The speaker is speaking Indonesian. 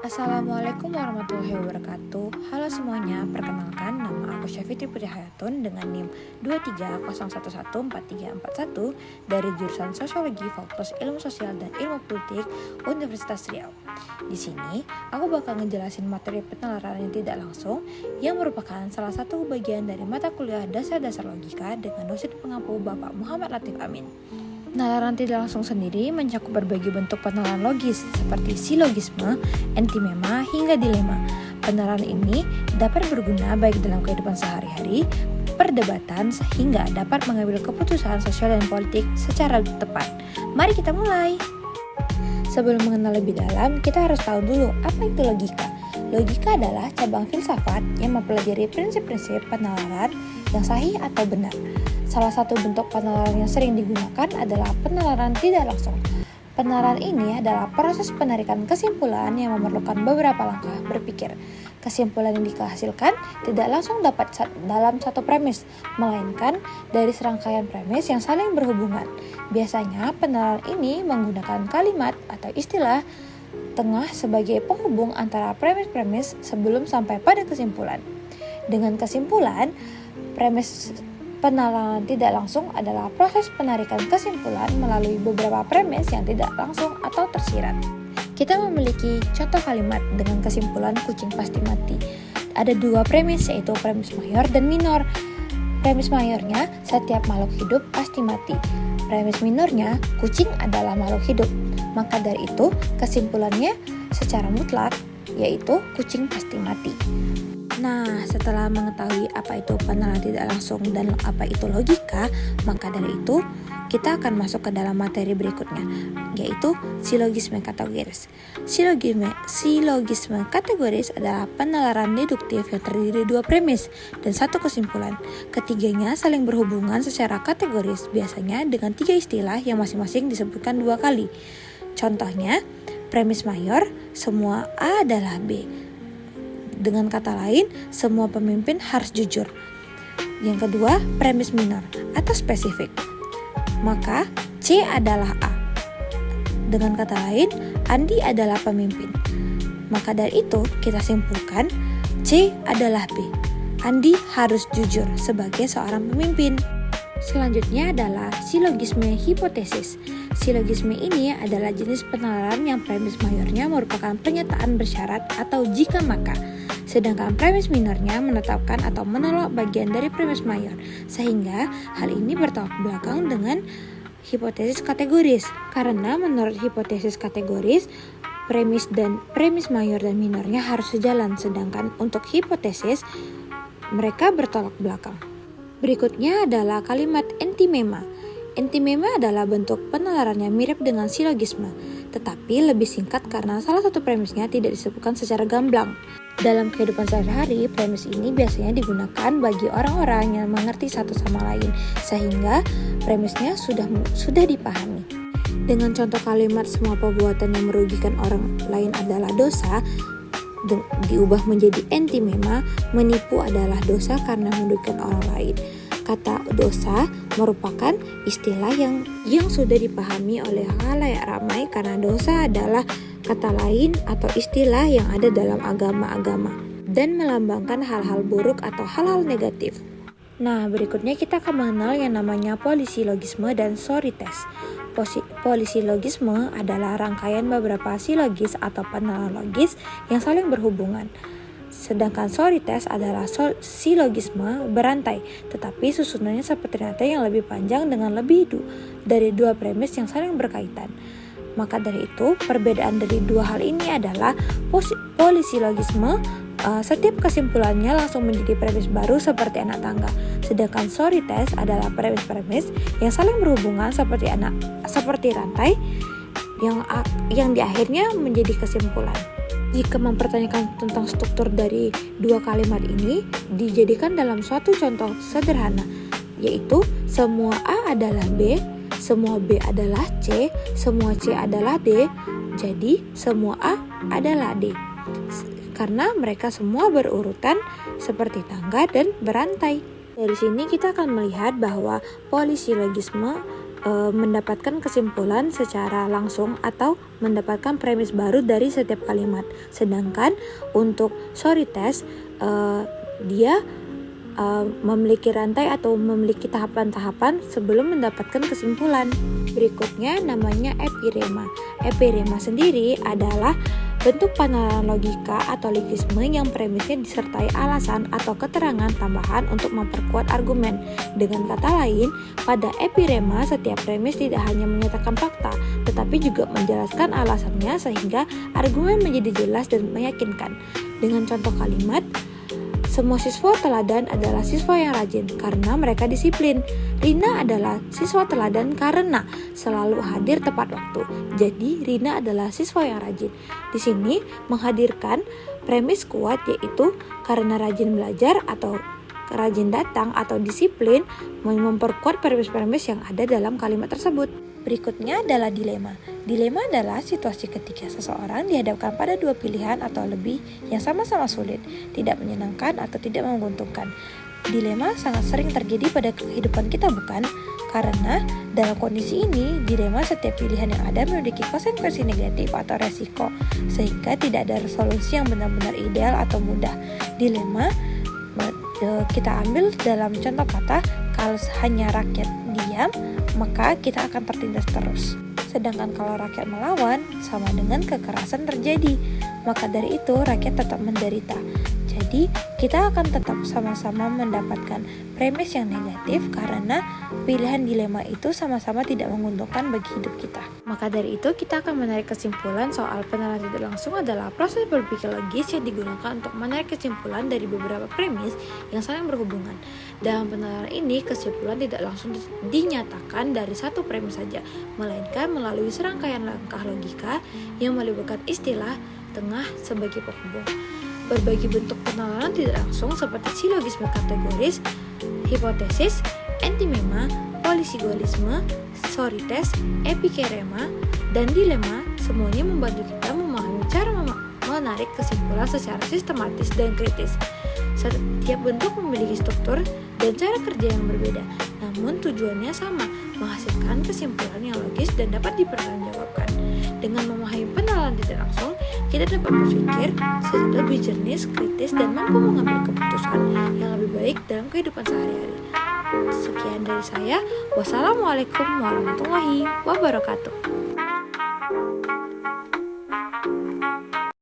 Assalamualaikum warahmatullahi wabarakatuh. Halo semuanya, perkenalkan nama aku Syafitri Putri Hayatun dengan NIM 230114341 dari jurusan Sosiologi Fakultas Ilmu Sosial dan Ilmu Politik Universitas Riau. Di sini, aku bakal ngejelasin materi penalaran yang tidak langsung yang merupakan salah satu bagian dari mata kuliah dasar-dasar logika dengan dosen pengampu Bapak Muhammad Latif Amin. Penalaran tidak langsung sendiri mencakup berbagai bentuk penalaran logis seperti silogisme, antimema, hingga dilema. Penalaran ini dapat berguna baik dalam kehidupan sehari-hari, perdebatan, sehingga dapat mengambil keputusan sosial dan politik secara tepat. Mari kita mulai. Sebelum mengenal lebih dalam, kita harus tahu dulu apa itu logika. Logika adalah cabang filsafat yang mempelajari prinsip-prinsip penalaran yang sahih atau benar. Salah satu bentuk penalaran yang sering digunakan adalah penalaran tidak langsung. Penalaran ini adalah proses penarikan kesimpulan yang memerlukan beberapa langkah berpikir. Kesimpulan yang dihasilkan tidak langsung dapat dalam satu premis, melainkan dari serangkaian premis yang saling berhubungan. Biasanya penalaran ini menggunakan kalimat atau istilah tengah sebagai penghubung antara premis-premis sebelum sampai pada kesimpulan. Dengan kesimpulan, premis penalaran tidak langsung adalah proses penarikan kesimpulan melalui beberapa premis yang tidak langsung atau tersirat. Kita memiliki contoh kalimat dengan kesimpulan kucing pasti mati. Ada dua premis, yaitu premis mayor dan minor. Premis mayornya, setiap makhluk hidup pasti mati. Premis minornya, kucing adalah makhluk hidup. Maka dari itu, kesimpulannya secara mutlak, yaitu kucing pasti mati. Nah, setelah mengetahui apa itu penalaran tidak langsung dan apa itu logika, maka dari itu kita akan masuk ke dalam materi berikutnya, yaitu silogisme kategoris. Silogisme kategoris adalah penalaran deduktif yang terdiri dari dua premis dan satu kesimpulan. Ketiganya saling berhubungan secara kategoris, biasanya dengan tiga istilah yang masing-masing disebutkan dua kali. Contohnya, premis mayor, semua A adalah B. Dengan kata lain, semua pemimpin harus jujur. Yang kedua, premis minor atau spesifik. Maka C adalah A. Dengan kata lain, Andi adalah pemimpin. Maka dari itu, kita simpulkan C adalah B. Andi harus jujur sebagai seorang pemimpin. Selanjutnya adalah silogisme hipotesis. Silogisme ini adalah jenis penalaran yang premis mayornya merupakan pernyataan bersyarat atau jika maka. Sedangkan premis minornya menetapkan atau menolak bagian dari premis mayor, sehingga hal ini bertolak belakang dengan hipotesis kategoris. Karena menurut hipotesis kategoris, premis mayor dan minornya harus sejalan, sedangkan untuk hipotesis mereka bertolak belakang. Berikutnya adalah kalimat antimema. Antimema adalah bentuk penalaran yang mirip dengan silogisme, tetapi lebih singkat karena salah satu premisnya tidak disebutkan secara gamblang. Dalam kehidupan sehari-hari, premis ini biasanya digunakan bagi orang-orang yang mengerti satu sama lain, sehingga premisnya sudah dipahami. Dengan contoh kalimat semua perbuatan yang merugikan orang lain adalah dosa, diubah menjadi antimema, menipu adalah dosa karena merugikan orang lain. Kata dosa merupakan istilah yang sudah dipahami oleh khalayak ramai karena dosa adalah kata lain atau istilah yang ada dalam agama-agama dan melambangkan hal-hal buruk atau hal-hal negatif. Nah, berikutnya kita akan mengenal yang namanya polisilogisme dan sorites. Polisilogisme adalah rangkaian beberapa silogis atau penalaran logis yang saling berhubungan. Sedangkan sorites adalah silogisme berantai, tetapi susunannya seperti rantai yang lebih panjang dengan lebih dari dua premis yang saling berkaitan. Maka dari itu, perbedaan dari dua hal ini adalah polisilogisme, setiap kesimpulannya langsung menjadi premis baru seperti anak tangga. Sedangkan sorites adalah premis-premis yang saling berhubungan seperti rantai yang di akhirnya menjadi kesimpulan. Jika mempertanyakan tentang struktur dari dua kalimat ini, dijadikan dalam suatu contoh sederhana, yaitu semua A adalah B, semua B adalah C, semua C adalah D, jadi semua A adalah D. Karena mereka semua berurutan seperti tangga dan berantai. Dari sini kita akan melihat bahwa polisilogisme mendapatkan kesimpulan secara langsung atau mendapatkan premis baru dari setiap kalimat. Sedangkan untuk story test dia memiliki rantai atau memiliki tahapan-tahapan sebelum mendapatkan kesimpulan. Berikutnya namanya epirema. Epirema sendiri adalah bentuk penalaran logika atau logisme yang premisnya disertai alasan atau keterangan tambahan untuk memperkuat argumen. Dengan kata lain, pada epirema setiap premis tidak hanya menyatakan fakta, tetapi juga menjelaskan alasannya sehingga argumen menjadi jelas dan meyakinkan. Dengan contoh kalimat, semua siswa teladan adalah siswa yang rajin karena mereka disiplin. Rina adalah siswa teladan karena selalu hadir tepat waktu. Jadi Rina adalah siswa yang rajin. Di sini menghadirkan premis kuat yaitu karena rajin belajar atau rajin datang atau disiplin memperkuat premis-premis yang ada dalam kalimat tersebut. Berikutnya adalah dilema. Dilema adalah situasi ketika seseorang dihadapkan pada dua pilihan atau lebih yang sama-sama sulit, tidak menyenangkan atau tidak menguntungkan. Dilema sangat sering terjadi pada kehidupan kita, bukan? Karena dalam kondisi ini, dilema setiap pilihan yang ada memiliki konsekuensi negatif atau resiko, sehingga tidak ada solusi yang benar-benar ideal atau mudah. Dilema kita ambil dalam contoh kata, kalau hanya rakyat diam, maka kita akan tertindas terus. Sedangkan kalau rakyat melawan, sama dengan kekerasan terjadi. Maka dari itu, rakyat tetap menderita. Jadi, kita akan tetap sama-sama mendapatkan premis yang negatif karena pilihan dilema itu sama-sama tidak menguntungkan bagi hidup kita. Maka dari itu, kita akan menarik kesimpulan soal penalaran tidak langsung adalah proses berpikir logis yang digunakan untuk menarik kesimpulan dari beberapa premis yang saling berhubungan. Dalam penalaran ini, kesimpulan tidak langsung dinyatakan dari satu premis saja, melainkan melalui serangkaian langkah logika yang melibatkan istilah tengah sebagai penghubung. Berbagai bentuk penalaran tidak langsung seperti silogisme kategoris, hipotesis, antimema, polisigolisme, story test, epikerema, dan dilema semuanya membantu kita memahami cara menarik kesimpulan secara sistematis dan kritis. Setiap bentuk memiliki struktur dan cara kerja yang berbeda, namun tujuannya sama, menghasilkan kesimpulan yang logis dan dapat dipertanggungjawabkan. Dengan memahami penalaran tidak langsung, kita dapat berpikir lebih jernih, kritis, dan mampu mengambil keputusan yang lebih baik dalam kehidupan sehari-hari. Sekian dari saya. Wassalamualaikum warahmatullahi wabarakatuh.